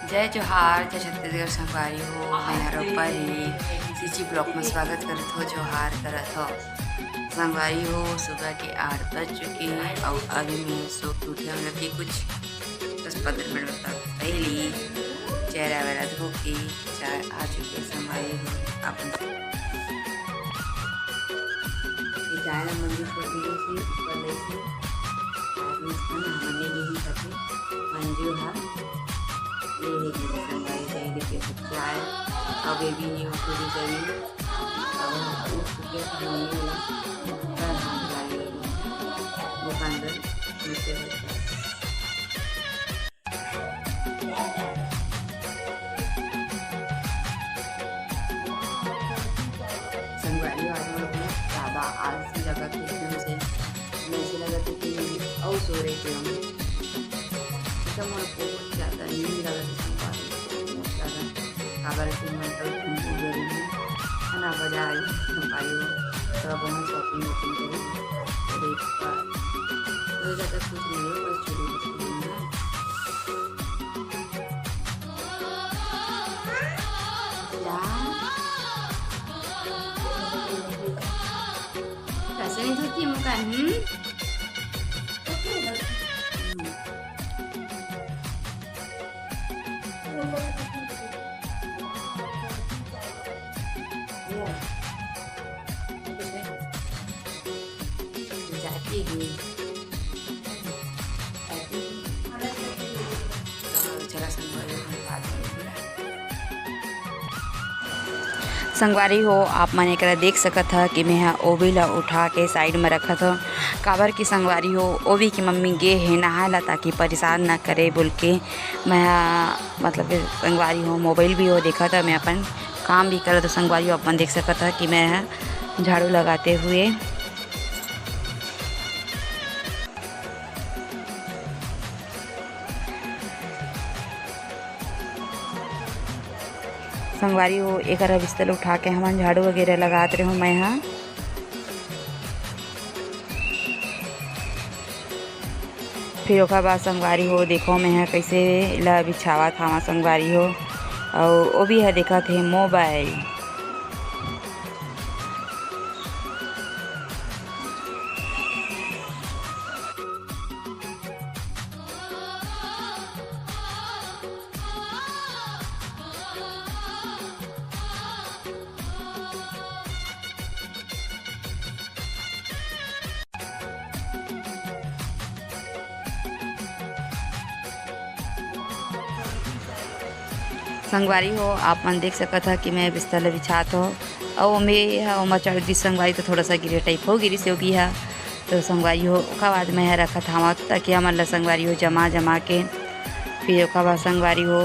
जय जोहार जय छत्तीसगढ़ संगवारी हो। मैं रूपाली सिची ब्लॉक में स्वागत करत हो। जोहार करत हो संगवारी हो। सुबह के 8 बज चुके हैं और अभी मैं सो के उठे मतलब कि कुछ 10-15 मिनट तक पहले चेहरा वेरा धो के चाय आ चुके संगवारी हो। अपन चाय ना मंदिर छोड़ दी थी ऊपर ले थी आदमी खाना हमने यही करते मंजू हा ले संगवारी चाहिए के चाय और बेबी नहीं हो पूरी चाहिए और उसके खाने वाला दुकानदार नीचे संगवारी आज ज़्यादा आलसी लगा थे एकदम से ऐसे लगा था कि और सो रहे थे हम एकदम बहुत ज़्यादा नींद लगा था संगवारी बहुत ज़्यादा काबर के मन तो घूम गई है ना बाजार संगवारी हो थोड़ा बहुत शॉपिंग वॉपिंग करी और एक बार तो ज़्यादा कुछ नहीं हो बस छोटी rasanya itu tim kan jadi ini jelasan baru संगवारी हो। आप मन एक देख सकत ह कि मैं ओवी ला उठा के साइड में रखत हो काबर की संगवारी हो ओवी की मम्मी गे है नहाए ला ताकि परेशान ना करे बोल के मैं मतलब संगवारी हो मोबाइल भी हो देखा था मैं अपन काम भी कर तो संगवारी हो अपन देख सकत ह कि मैं झाड़ू लगाते हुए संगवारी हो एक बिस्तर उठा के हम झाड़ू वगैरह लगाते रहो मैं यहाँ फिर ओकर बाद संगवारी हो देखो मैं यहाँ कैसे ला बिछावा था संगवारी हो और वो भी है देखा थे मोबाइल संगवारी हो। आप मन देख सकत ह कि मैं बिस्तर बिछात हो और मैं चढ़ दी संगवारी तो थोड़ा सा गिरे टाइप हो गिरी से होगी है तो संगवारी हो ओका बाद मैं रखत हवा ताकि हमन ला संगवारी हो जमा के फिर ओका बाद संगवारी हो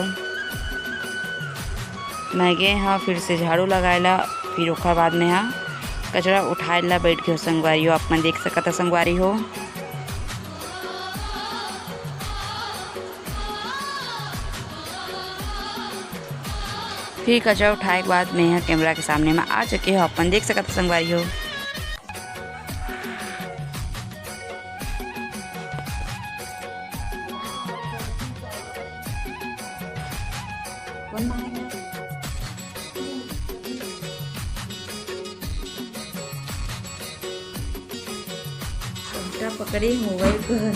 मैं गे हाँ फिर से झाड़ू लगाए ला फिर ओका बाद में हाँ कचरा उठाए ला बैठ के हो संगवारी हो। आप मन देख सकत संगवारी हो फिर कचरा उठाए के बाद मैं यहाँ कैमरा के सामने में आ चुके हो। अपन देख सकते संगवारी हो पकड़े मोबाइल पर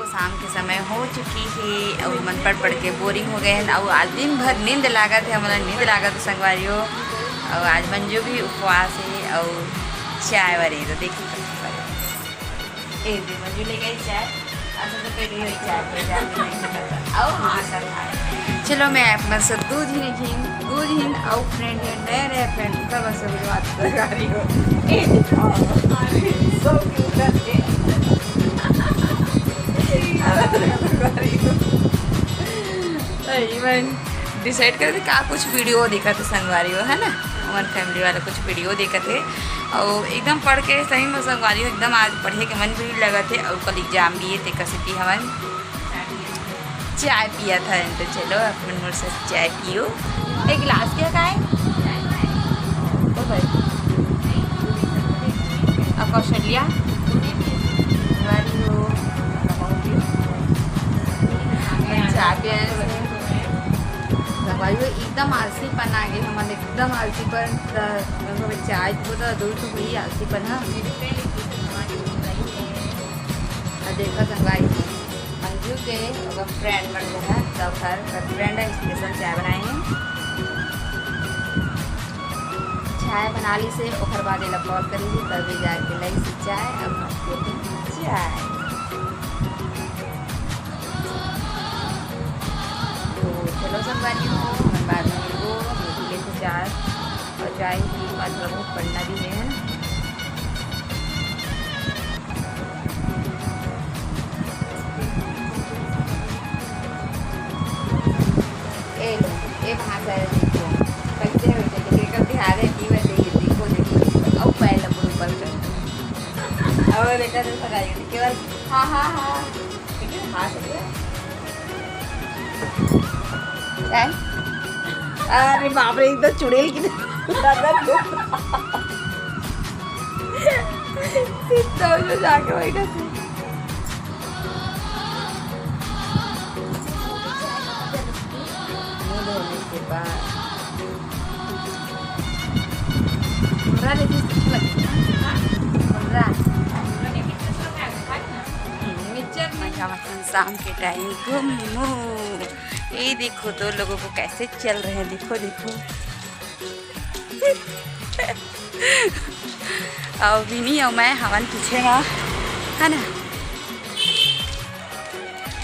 शाम के समय हो चुकी है और मन पढ़ के बोरिंग हो गए हैं और आज दिन भर नींद लागत है हमारा नींद लागत है संगवारी हो और आज मंजू भी उपवास है और चाय वाली तो देखिए एक दिन मंजू ले गई चाय ऐसा तो पहले हुई चाय और हाँ सब चलो मैं अपना सब दूध ही और फ्रेंड है नए फ्रेंड सब सब बात कर रही हो इवन डिसाइड करते का कुछ वीडियो देखा थे संगवारी हो है ना हमारे फैमिली वाला कुछ वीडियो देखा थे और एकदम पढ़ के सही में संगवारी हो एकदम आज पढ़े के मन भी लगा थे और कल एग्जाम भी थे कैसे भी हवन चाय पिया था तो चलो अपन मोर से चाय पियो एक गिलास क्या का है कौशल्या संगवारी एकदम आलसीपन आ गए हमारे एकदम आलसीपन चाय को तो दूर तो हुई आलसीपन हाँ देखो संगवारी मंजू के फ्रेंड बन गए हैं सब घर फ्रेंड है स्पेशल चाय बनाए हैं चाय बना ली से और बाद कॉल करेंगे तभी जाके लई से चाय अब चाय तो चलो संगवारी हो हम बाद में वो लेके चाय और चाय की बाद थोड़ा बहुत पढ़ना भी है कहाँ से कैसे बिहार है कि वैसे देखो देखो अब पहले ऊपर कर अब बेटा तो सगाई केवल हाँ हाँ हाँ हाँ अरे बाप रे एकदम चुड़ैल की जाके बैठा के बाद शाम के टाइम घूमो ये देखो दो लोगों को कैसे चल रहे हैं देखो देखो और विनी और मैं हवन पीछे ना है ना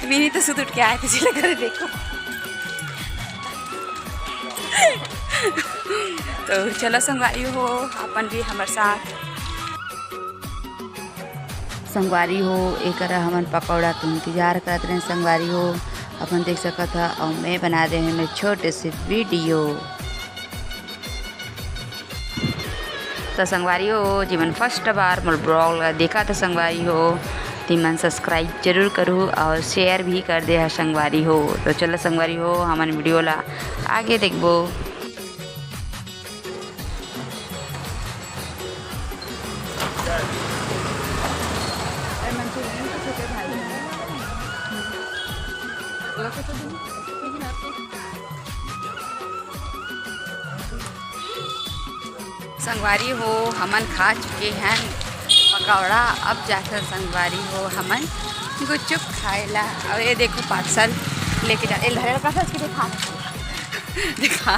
विनी तो सुध उठ के आए थे लग रहे देखो तो चलो संगवारी हो अपन भी हमारे साथ संगवारी हो एक हमन पकौड़ा तो इंतजार करते रहे संगवारी हो अपन देख सका था और मैं बना रहे हैं मेरे छोटे से वीडियो तो संगवारी हो जीवन फर्स्ट बार मोर ब्लॉग देखा तो संगवारी हो तीमन सब्सक्राइब जरूर करूँ और शेयर भी कर दे संगवारी हो तो चलो संगवारी हो हमारे वीडियो ला आगे देखबो संगवारी हो हमन खा चुके हैं पकौड़ा अब जाकर संगवारी हो हमन गुपचुप खाएला और ये देखो पार्सल लेके जा दिखा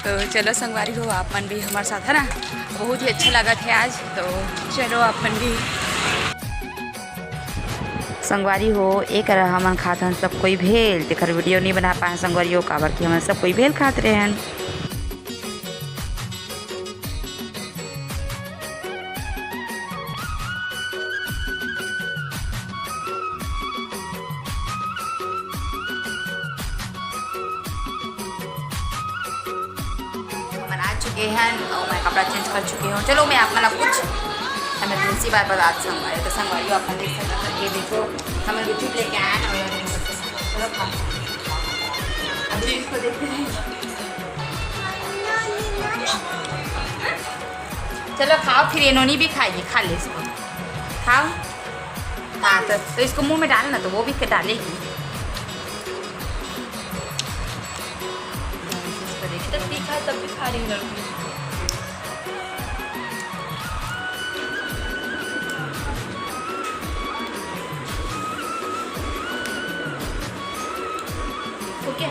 तो चलो संगवारी हो अपन भी हमारे साथ है ना बहुत ही अच्छा लगा थे आज तो चलो अपन भी संगवारी हो एक हमन खाते हैं सब कोई भेल तेकर वीडियो नहीं बना पाए संगवारी हो काबर कि हम सब कोई भेल खाते रहे हैं चुके हैं और मैं कपड़ा चेंज कर चुकी हूँ चलो मैं आप मतलब कुछ इमरजेंसी बात बता संगवारी तो संगवारी अपन देख सकते हैं ये देखो हमें गुपचुप लेके आए और चलो खाओ अभी इसको देखते हैं चलो खाओ फिर इन्होंने भी खाएगी खा ले इसको खाओ हाँ तो इसको मुंह में डालना तो वो भी डालेगी तब दिखा तब भी खा रही लड़की ओके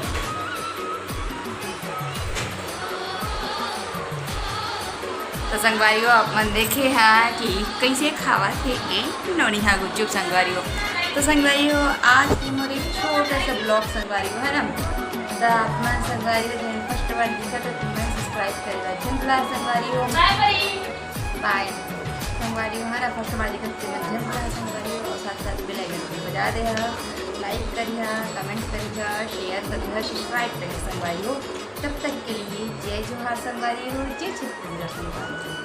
तो संगवारी हो अपन देखे हैं कि कैसे खावा थे नौनी हाँ गुपचुप संगवारी हो तो संगवारी हो आज की मोरे छोटा सा ब्लॉग संगवारी हो है ना तो अपना संगवारी हो फर्स्ट बार देखा तो तुम्हें सब्सक्राइब करेगा झंझला संगवारी हो बाय संगवारी हो हमारा फर्स्ट बार देखा तुम्हें झंझला संगवारी हो और साथ साथ बेल आइकन भी बजा दे लाइक करिए कमेंट करिए शेयर करिए सब्सक्राइब करिए संगवारी हो तब तक के लिए जय जोहार संगवारी हो जय छत्तीसगढ़ संगवारी हो।